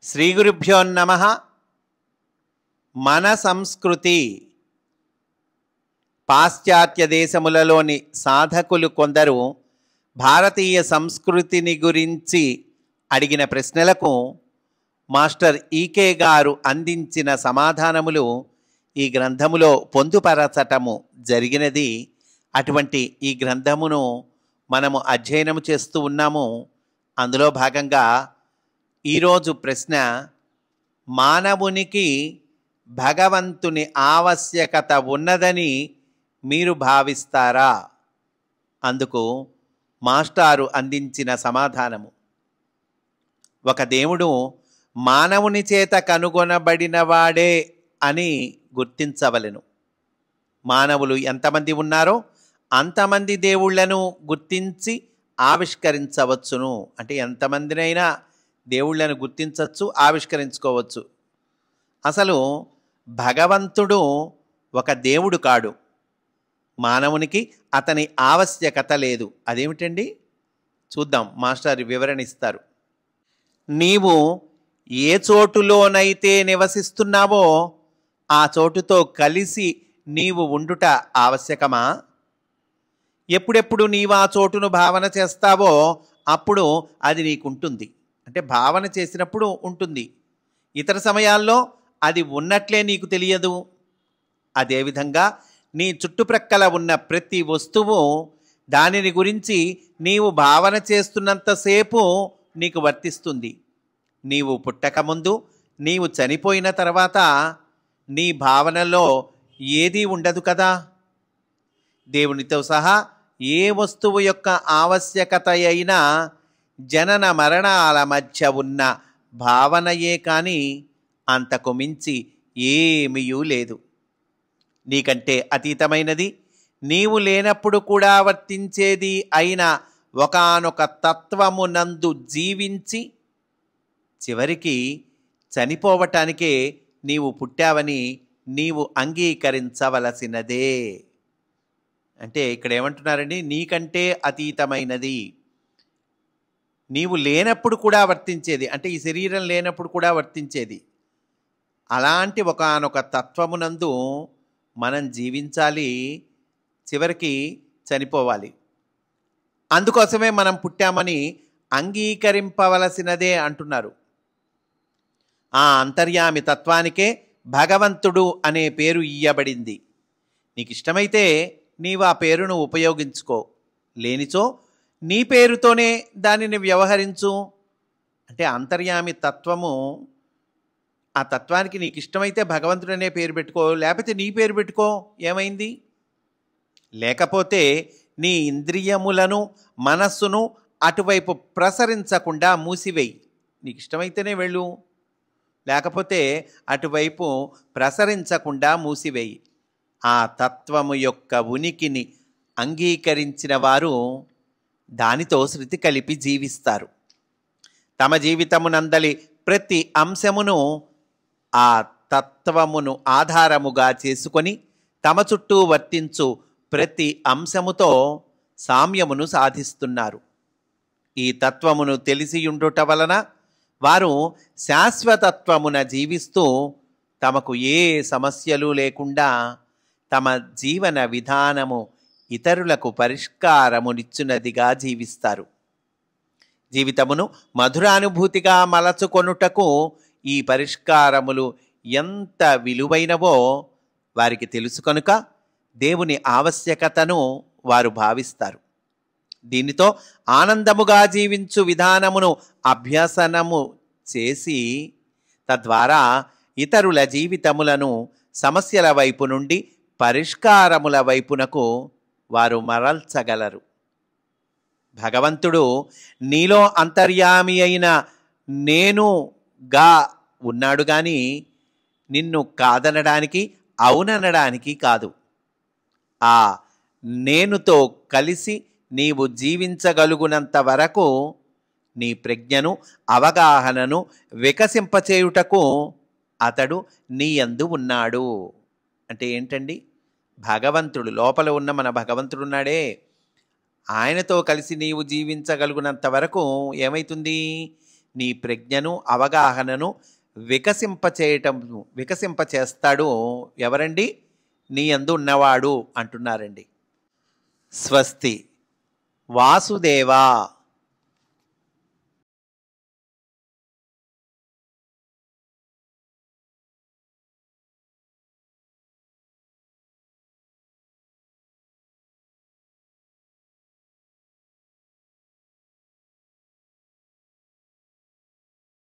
శ్రీ గురుభ్యో నమః. మన సంస్కృతి పాశ్చాత్య దేశములలోని సాధకులు కొందరు భారతీయ సంస్కృతిని గురించి అడిగిన ప్రశ్నలకు మాస్టర్ ఈకే గారు అందించిన సమాధానములు ఈ గ్రంథములో పొందుపరచటము జరిగినది. అటువంటి ఈ గ్రంథమును మనము అధ్యయనము చేస్తూ ఉన్నాము. అందులో భాగంగా ఈరోజు ప్రశ్న, మానవునికి భగవంతుని ఆవశ్యకత ఉన్నదని మీరు భావిస్తారా? అందుకు మాస్టారు అందించిన సమాధానము, ఒక దేవుడు మానవుని చేత కనుగొనబడినవాడే అని గుర్తించవలెను. మానవులు ఎంతమంది ఉన్నారో అంతమంది దేవుళ్లను గుర్తించి ఆవిష్కరించవచ్చును. అంటే ఎంతమందినైనా దేవుళ్లను గుర్తించవచ్చు, ఆవిష్కరించుకోవచ్చు. అసలు భగవంతుడు ఒక దేవుడు కాడు. మానవునికి అతని ఆవశ్యకత లేదు. అదేమిటండి? చూద్దాం, మాస్టర్ వివరణ ఇస్తారు. నీవు ఏ చోటులోనైతే నివసిస్తున్నావో ఆ చోటుతో కలిసి నీవు ఉండుట ఆవశ్యకమా? ఎప్పుడెప్పుడు నీవు ఆ చోటును భావన చేస్తావో అప్పుడు అది నీకుంటుంది. అంటే భావన చేసినప్పుడు ఉంటుంది, ఇతర సమయాల్లో అది ఉన్నట్లే నీకు తెలియదు. అదేవిధంగా నీ చుట్టుప్రక్కల ఉన్న ప్రతి వస్తువు దానిని గురించి నీవు భావన చేస్తున్నంతసేపు నీకు వర్తిస్తుంది. నీవు పుట్టకముందు, నీవు చనిపోయిన తర్వాత నీ భావనలో ఏదీ ఉండదు కదా. దేవునితో సహా ఏ వస్తువు యొక్క ఆవశ్యకత అయినా జనన మరణాల మధ్య ఉన్న భావనయే కానీ అంతకు మించి ఏమీయూ లేదు. నీకంటే అతీతమైనది, నీవు లేనప్పుడు కూడా వర్తించేది అయిన ఒకానొక తత్వమునందు జీవించి చివరికి చనిపోవటానికే నీవు పుట్టావని నీవు అంగీకరించవలసినదే. అంటే ఇక్కడ ఏమంటున్నారండి? నీకంటే అతీతమైనది, నీవు లేనప్పుడు కూడా వర్తించేది, అంటే ఈ శరీరం లేనప్పుడు కూడా వర్తించేది. అలాంటి ఒకానొక తత్వమునందు మనం జీవించాలి, చివరికి చనిపోవాలి. అందుకోసమే మనం పుట్టామని అంగీకరింపవలసినదే అంటున్నారు. ఆ అంతర్యామి తత్వానికే భగవంతుడు అనే పేరు ఇయ్యబడింది. నీకు ఇష్టమైతే నీవు ఆ పేరును ఉపయోగించుకో, లేనిచో నీ పేరుతోనే దానిని వ్యవహరించు. అంటే అంతర్యామి తత్వము, ఆ తత్వానికి నీకు ఇష్టమైతే భగవంతుడనే పేరు పెట్టుకో, లేకపోతే నీ పేరు పెట్టుకో, ఏమైంది? లేకపోతే నీ ఇంద్రియములను మనస్సును అటువైపు ప్రసరించకుండా మూసివేయి. నీకు ఇష్టమైతేనే వెళ్ళు, లేకపోతే అటువైపు ప్రసరించకుండా మూసివేయి. ఆ తత్వము యొక్క ఉనికిని అంగీకరించిన వారు దానితో శృతి కలిపి జీవిస్తారు. తమ జీవితమునందలి ప్రతి అంశమును ఆ తత్వమును ఆధారముగా చేసుకొని తమ చుట్టూ వర్తించు ప్రతి అంశముతో సామ్యమును సాధిస్తున్నారు. ఈ తత్వమును తెలిసియుండుట వలన వారు శాశ్వతత్వమున జీవిస్తూ తమకు ఏ సమస్యలు లేకుండా తమ జీవన విధానము ఇతరులకు పరిష్కారమునిచ్చునదిగా జీవిస్తారు. జీవితమును మధురానుభూతిగా మలచుకొనుటకు ఈ పరిష్కారములు ఎంత విలువైనవో వారికి తెలుసు కనుక దేవుని ఆవశ్యకతను వారు భావిస్తారు. దీనితో ఆనందముగా జీవించు విధానమును అభ్యసనము చేసి తద్వారా ఇతరుల జీవితములను సమస్యల వైపు నుండి పరిష్కారముల వైపునకు వారు మరల్చగలరు. భగవంతుడు నీలో అంతర్యామి అయిన నేనుగా ఉన్నాడు కానీ నిన్ను కాదనడానికి, అవుననడానికి కాదు. ఆ నేనుతో కలిసి నీవు జీవించగలుగునంత వరకు నీ ప్రజ్ఞను, అవగాహనను వికసింపచేయుటకు అతడు నీ యందు ఉన్నాడు. అంటే ఏంటండి? భగవంతుడు లోపల ఉన్న మన భగవంతుడు ఉన్నాడే, ఆయనతో కలిసి నీవు జీవించగలుగునంత వరకు ఏమవుతుంది? నీ ప్రజ్ఞను అవగాహనను వికసింపచేస్తాడు ఎవరండి? నీ యందు ఉన్నవాడు అంటున్నారండి. స్వస్తి వాసుదేవా.